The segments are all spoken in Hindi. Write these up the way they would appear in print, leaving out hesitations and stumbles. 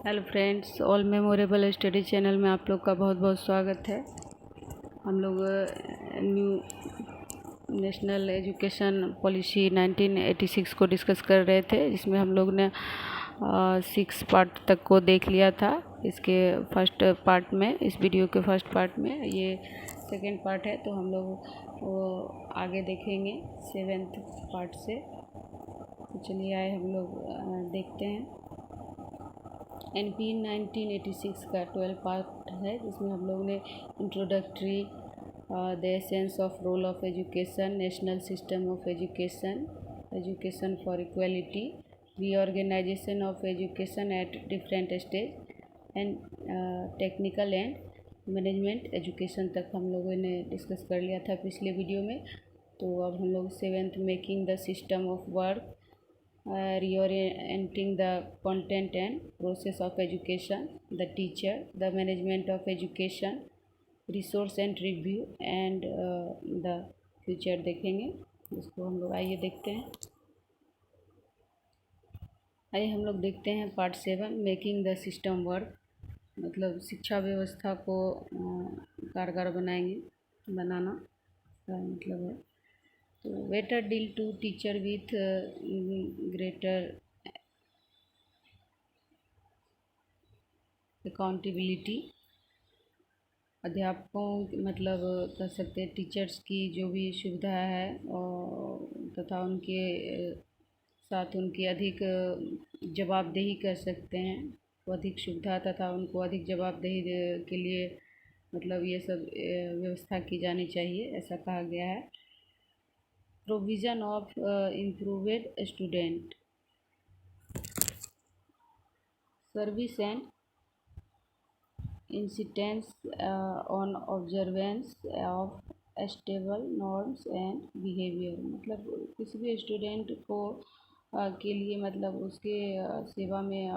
Hello friends, all memorable study channel में आप लोग का बहुत बहुत स्वागत है। हम लोग न्यू नेशनल एजुकेशन पॉलिसी 1986 को डिस्कस कर रहे थे, जिसमें हम लोग ने 6 पार्ट तक को देख लिया था। इसके फर्स्ट पार्ट में, इस वीडियो के फर्स्ट पार्ट में, ये सेकेंड पार्ट है, तो हम लोग वो आगे देखेंगे 7th पार्ट से। तो चलिए आए हम लोग देखते हैं। NP 1986 का 12 पार्ट है, जिसमें हम लोग ने introductory, the essence of role of education, national system of education, education for equality, reorganisation of education at different stage and technical and management education तक हम लोगों ने डिस्कस कर लिया था पिछले वीडियो में। तो अब हम लोग 7th making the system of work, reorienting the content and process of education, the teacher, the management of education, resource and review and the future देखेंगे। इसको हम लोग आइए देखते हैं। आइए हम लोग देखते हैं part 7, making the system work, मतलब शिक्षा व्यवस्था को कारगर बनाना का मतलब है। तो better deal to teacher with greater accountability, अध्यापकों मतलब कह सकते हैं टीचर्स की जो भी सुविधा है और तथा उनके साथ उनकी अधिक जवाबदेही कर सकते हैं, अधिक सुविधा तथा उनको अधिक जवाबदेही के लिए मतलब ये सब व्यवस्था की जानी चाहिए, ऐसा कहा गया है। Provision of improved student service and insistence on observance of stable norms and behaviour, मतलब किसी भी स्टूडेंट को के लिए मतलब उसके सेवा में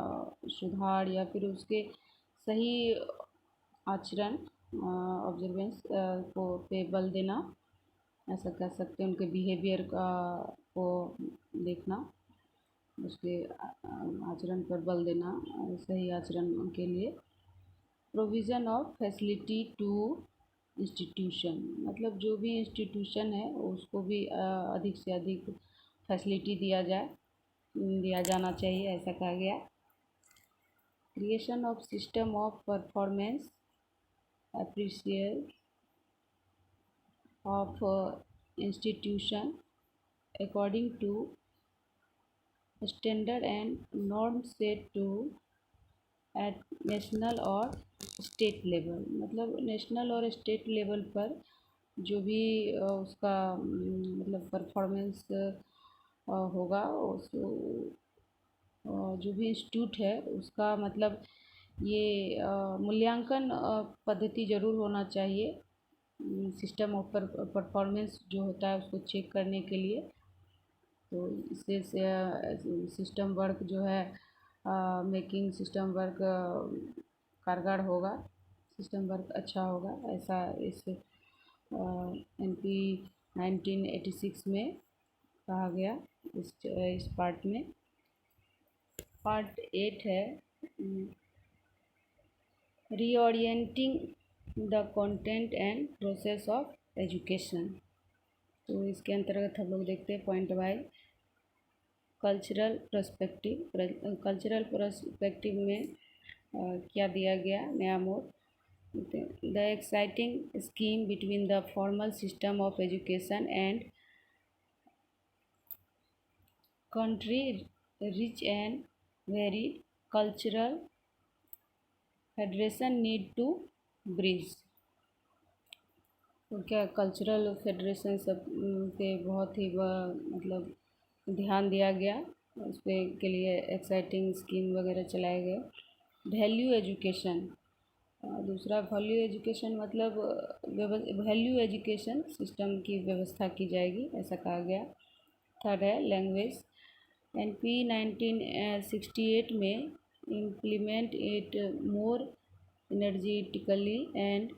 सुधार या फिर उसके सही आचरण, ऑब्जर्वेंस को पे बल देना, ऐसा कह सकते हैं। उनके बिहेवियर को देखना, उसके आचरण पर बल देना, सही आचरण के लिए। Provision of facility to institution, मतलब जो भी इंस्टीट्यूशन है उसको भी अधिक से अधिक फैसिलिटी दिया जाना चाहिए, ऐसा कहा गया। Creation of system of performance appreciation of institution according to standard and norms set to at national और स्टेट लेवल, मतलब नेशनल और स्टेट लेवल पर जो भी उसका मतलब परफॉर्मेंस होगा, उस जो भी इंस्टीट्यूट है उसका मतलब ये मूल्यांकन पद्धति ज़रूर होना चाहिए, सिस्टम ऑफ परफॉर्मेंस जो होता है उसको चेक करने के लिए। तो इससे सिस्टम वर्क जो है, मेकिंग सिस्टम वर्क कारगर होगा, सिस्टम वर्क अच्छा होगा, ऐसा इस NP 1986 में कहा गया। इस पार्ट में पार्ट 8 है, reorienting the content and process of education. तो इसके अंतर्गत हम लोग देखते हैं पॉइंट वाइज। कल्चरल पर्सपेक्टिव में क्या दिया गया नया mode. The exciting scheme between the formal system of education and country rich and varied cultural federation need to bridge. तो क्या कल्चरल फेडरेशन सब पे बहुत ही मतलब ध्यान दिया गया, उस पर के लिए एक्साइटिंग स्कीम वगैरह चलाए गए। वैल्यू एजुकेशन, दूसरा वैल्यू एजुकेशन मतलब वैल्यू एजुकेशन सिस्टम की व्यवस्था की जाएगी, ऐसा कहा गया। थर्ड है लैंग्वेज। NP 1968 में implement it more energetically and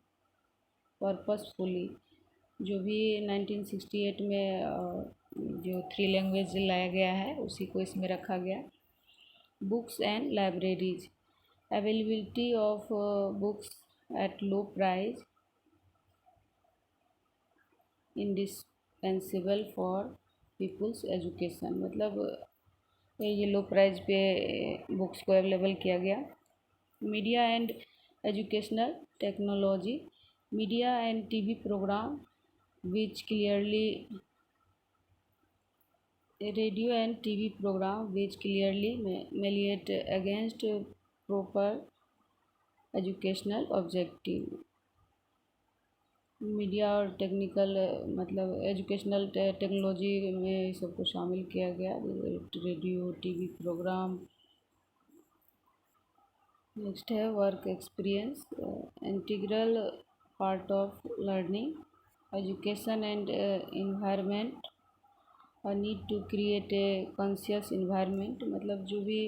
purposefully, जो भी 1968 में जो 3 लैंग्वेज लाया गया है उसी को इसमें रखा गया। Books and libraries, availability of books at low price indispensable for peoples education. मतलब ये लो प्राइस पे बुक्स को अवेलेबल किया गया। Media and educational technology, media and TV programme which clearly radio and TV program which clearly militate against proper educational objective। Media और टेक्निकल मतलब एजुकेशनल टेक्नोलॉजी में सबको शामिल किया गया, रेडियो टीवी प्रोग्राम। नेक्स्ट है work experience, integral part of learning, education and environment, need to create a conscious environment. मतलब जो भी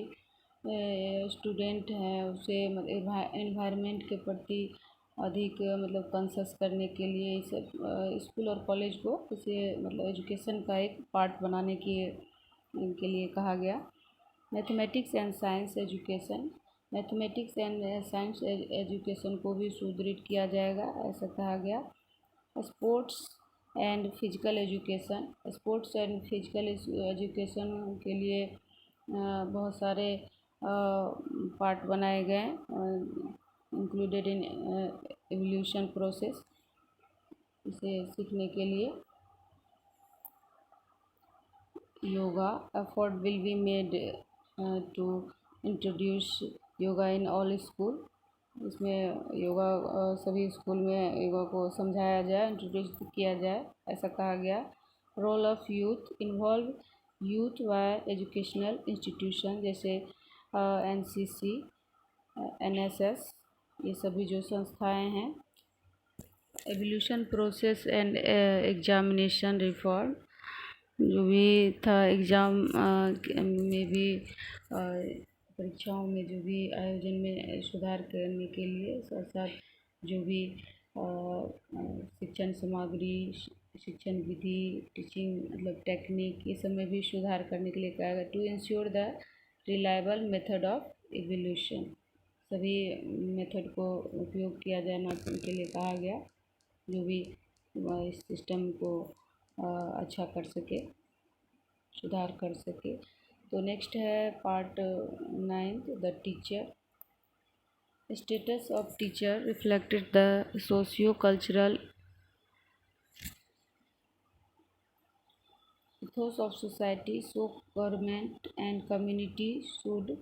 स्टूडेंट हैं उसे इन्वायरमेंट के प्रति अधिक मतलब कॉन्शियस करने के लिए इस स्कूल और कॉलेज को इसे मतलब एजुकेशन का एक पार्ट बनाने के लिए कहा गया। Mathematics and science education, mathematics and science education को भी सुदृढ़ किया जाएगा, ऐसा कहा गया। Sports and physical education, sports and physical education के लिए बहुत सारे पार्ट बनाए गए, इंक्लूडेड इन एवोल्यूशन प्रोसेस, इसे सीखने के लिए। Yoga, effort will be made to introduce yoga in all school. इसमें योगा सभी स्कूल में योगा को समझाया जाए, इंट्रोड्यूस किया जाए, ऐसा कहा गया। Role of youth, involve youth व एजुकेशनल इंस्टीट्यूशन जैसे एनसीसी, एनएसएस, ये सभी जो संस्थाएं हैं। Evaluation process and examination reform, जो भी था एग्ज़ाम में भी परीक्षाओं में जो भी आयोजन में सुधार करने के लिए, साथ साथ जो भी शिक्षण सामग्री, शिक्षण विधि, टीचिंग मतलब टेक्निक, ये सब में भी सुधार करने के लिए कहा गया। To ensure the reliable method of evaluation, सभी मेथड को उपयोग किया जाना के लिए कहा गया, जो भी इस सिस्टम को अच्छा कर सके, सुधार कर सके। तो नेक्स्ट है part 9, the teacher. Status of teacher reflected the socio cultural ethos of society, so government and community should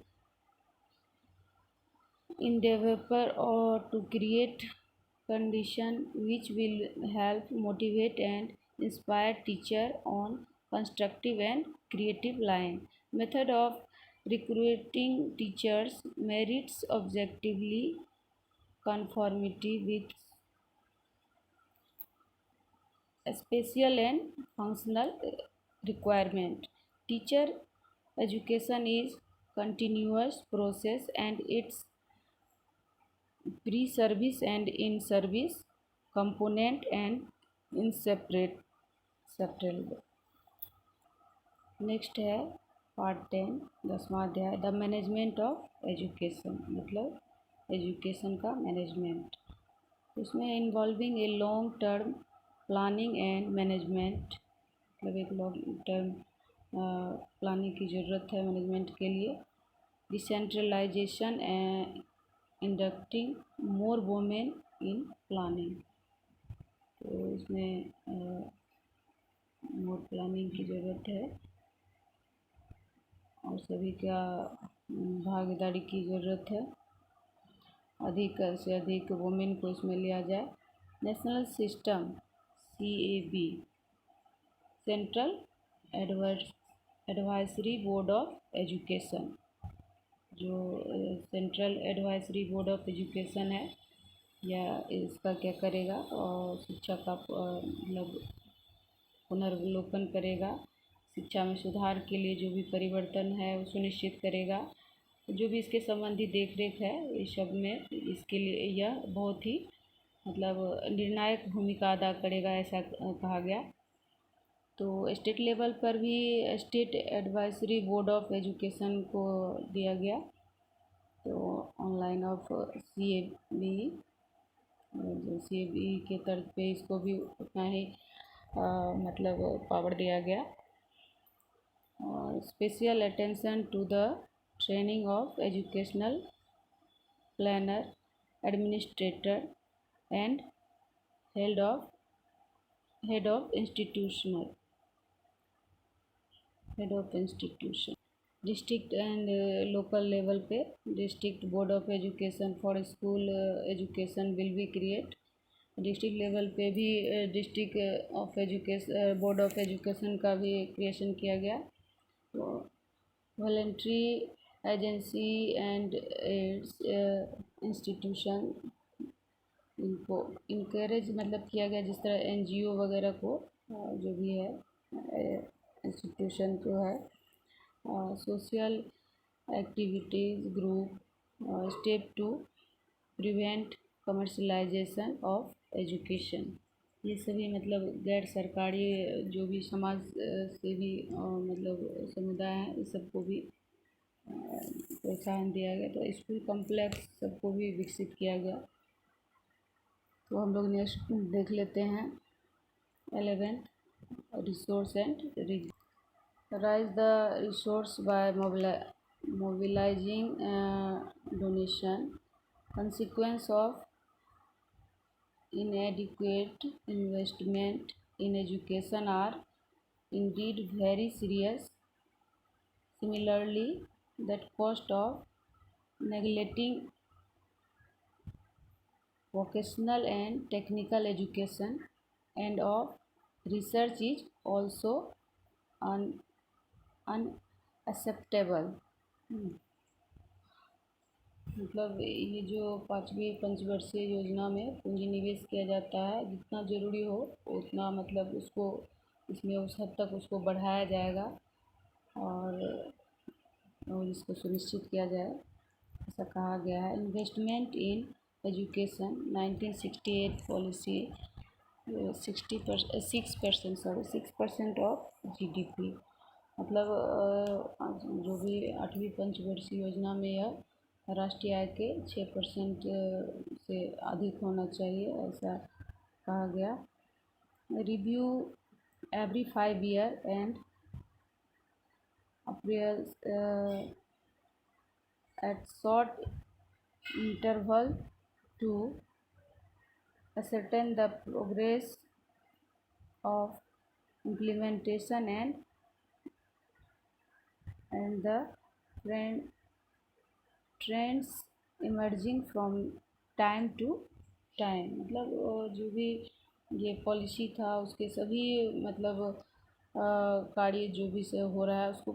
endeavor or to create condition which will help motivate and inspire teacher on constructive and creative line. Method of recruiting teachers, merits objectively, conformity with spatial and functional requirement. Teacher education is continuous process and its pre-service and in-service component and inseparable। Next है पार्ट 10, 10वां अध्याय, द मैनेजमेंट ऑफ एजुकेशन, मतलब एजुकेशन का मैनेजमेंट। उसमें involving a long term planning and management, मतलब एक लॉन्ग टर्म प्लानिंग की ज़रूरत है मैनेजमेंट के लिए। Decentralisation and inducting more women in planning, तो इसमें मोर प्लानिंग की ज़रूरत है और सभी का भागीदारी की ज़रूरत है, अधिक से अधिक वुमेन को इसमें लिया जाए। National system CAB, central advisory board of education, जो central advisory board of education है, या इसका क्या करेगा और शिक्षा का मतलब पुनर्वलोकन करेगा, शिक्षा में सुधार के लिए जो भी परिवर्तन है वो सुनिश्चित करेगा, जो भी इसके संबंधी देखरेख है इस सब में, इसके लिए यह बहुत ही मतलब निर्णायक भूमिका अदा करेगा, ऐसा कहा गया। तो स्टेट लेवल पर भी state advisory board of education को दिया गया, तो ऑनलाइन लाइन ऑफ CAB, जो CAB के तर्ज पे इसको भी उतना ही मतलब पावर दिया गया। Special attention to the training of educational planner, administrator and head of institution. District and local level पे district board of education for school education will be create. District level पे भी district of education board of education का भी क्रिएशन किया गया। तो voluntary agency and aids institution, इनको इनकरेज मतलब किया गया, जिस तरह NGO वगैरह को जो भी है इंस्टीट्यूशन जो है, social activities group, step to prevent commercialisation of education. ये सभी मतलब गैर सरकारी जो भी समाज सेवी मतलब समुदाय हैं, इस सबको भी प्रोत्साहन दिया गया। तो स्कूल कॉम्प्लेक्स सबको भी विकसित किया गया। तो हम लोग नेक्स्ट देख लेते हैं 11th, resource and rise the resource bye mobilizing donation। Consequence of inadequate investment in education are indeed very serious. Similarly, that cost of neglecting vocational and technical education and of research is also unacceptable। मतलब ये जो 5वीं पंचवर्षीय योजना में पूंजी निवेश किया जाता है, जितना ज़रूरी हो उतना मतलब उसको इसमें उस हद तक उसको बढ़ाया जाएगा और इसको सुनिश्चित किया जाए, ऐसा कहा गया है। Investment in education 1968 policy 6% of GDP। मतलब जो भी 8वीं पंचवर्षीय योजना में यह राष्ट्रीय आय के 6% से अधिक होना चाहिए, ऐसा कहा गया। Review every 5 year and appraise at short interval to ascertain the progress of implementation and the trends emerging from time to time। मतलब जो भी ये पॉलिसी था उसके सभी मतलब कार्य जो भी से हो रहा है उसको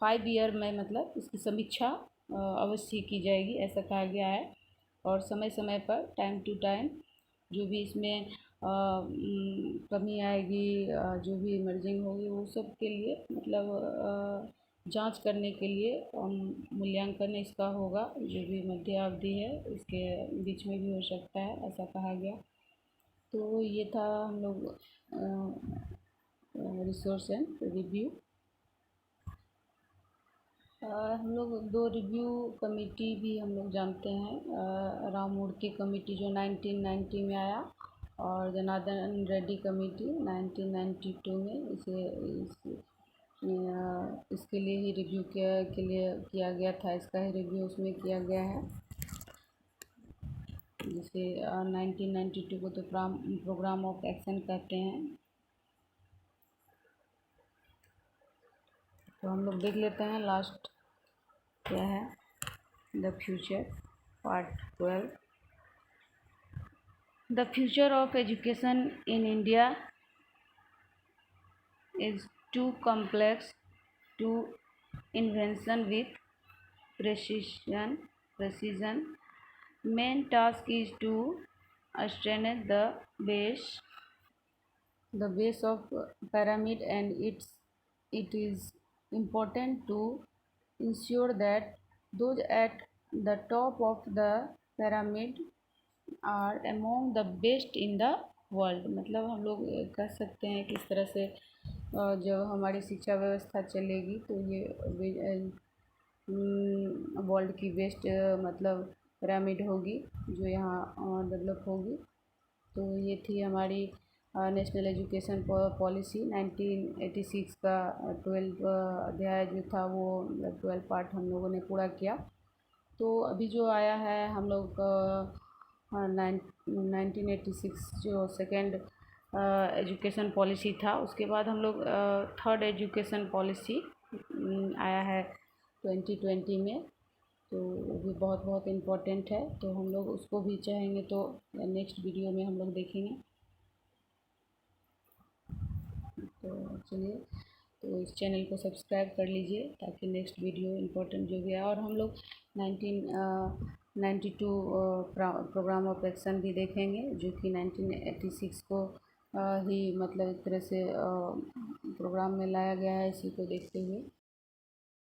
5 year में मतलब इसकी समीक्षा अवश्य की जाएगी, ऐसा कहा गया है। और समय समय पर टाइम टू टाइम जो भी इसमें कमी आएगी, जो भी इमर्जिंग होगी, वो सब के लिए मतलब जांच करने के लिए मूल्यांकन इसका होगा। जो भी मध्य अवधि है इसके बीच में भी हो सकता है, ऐसा कहा गया। तो ये था हम लोग रिसोर्स एंड रिव्यू। हम लोग 2 रिव्यू कमेटी भी हम लोग जानते हैं। राममूर्ति कमेटी जो 1990 में आया और जनार्दन रेड्डी कमेटी 1992 में इसके लिए ही रिव्यू के लिए किया गया था। इसका ही रिव्यू उसमें किया गया है, जिसे 1992 को तो प्रोग्राम ऑफ एक्शन कहते हैं। तो हम लोग देख लेते हैं लास्ट क्या है, the future part 12। The future of education in India is too complex to invention with precision. Main task is to strengthen the base of pyramid, and it is important to ensure that those at the top of the pyramid are among the best in the world. मतलब हम लोग कह सकते हैं कि इस तरह से जब हमारी शिक्षा व्यवस्था चलेगी तो ये वर्ल्ड की बेस्ट मतलब पिरामिड होगी जो यहाँ डेवलप होगी। तो ये थी हमारी नेशनल एजुकेशन पॉलिसी 1986 का 12 अध्याय जो था वो 12 पार्ट हम लोगों ने पूरा किया। तो अभी जो आया है हम लोग 1986 जो सेकेंड एजुकेशन पॉलिसी था, उसके बाद हम लोग थर्ड एजुकेशन पॉलिसी आया है 2020 में। तो वो भी बहुत बहुत इम्पोर्टेंट है, तो हम लोग उसको भी चाहेंगे तो नेक्स्ट वीडियो में हम लोग देखेंगे। तो चलिए, तो इस चैनल को सब्सक्राइब कर लीजिए ताकि नेक्स्ट वीडियो इम्पोर्टेंट जो भी है। और हम लोग 1992 प्रोग्राम ऑफ एक्शन भी देखेंगे जो कि 1986 को ही मतलब एक तरह से प्रोग्राम में लाया गया है, इसी को देखते हुए।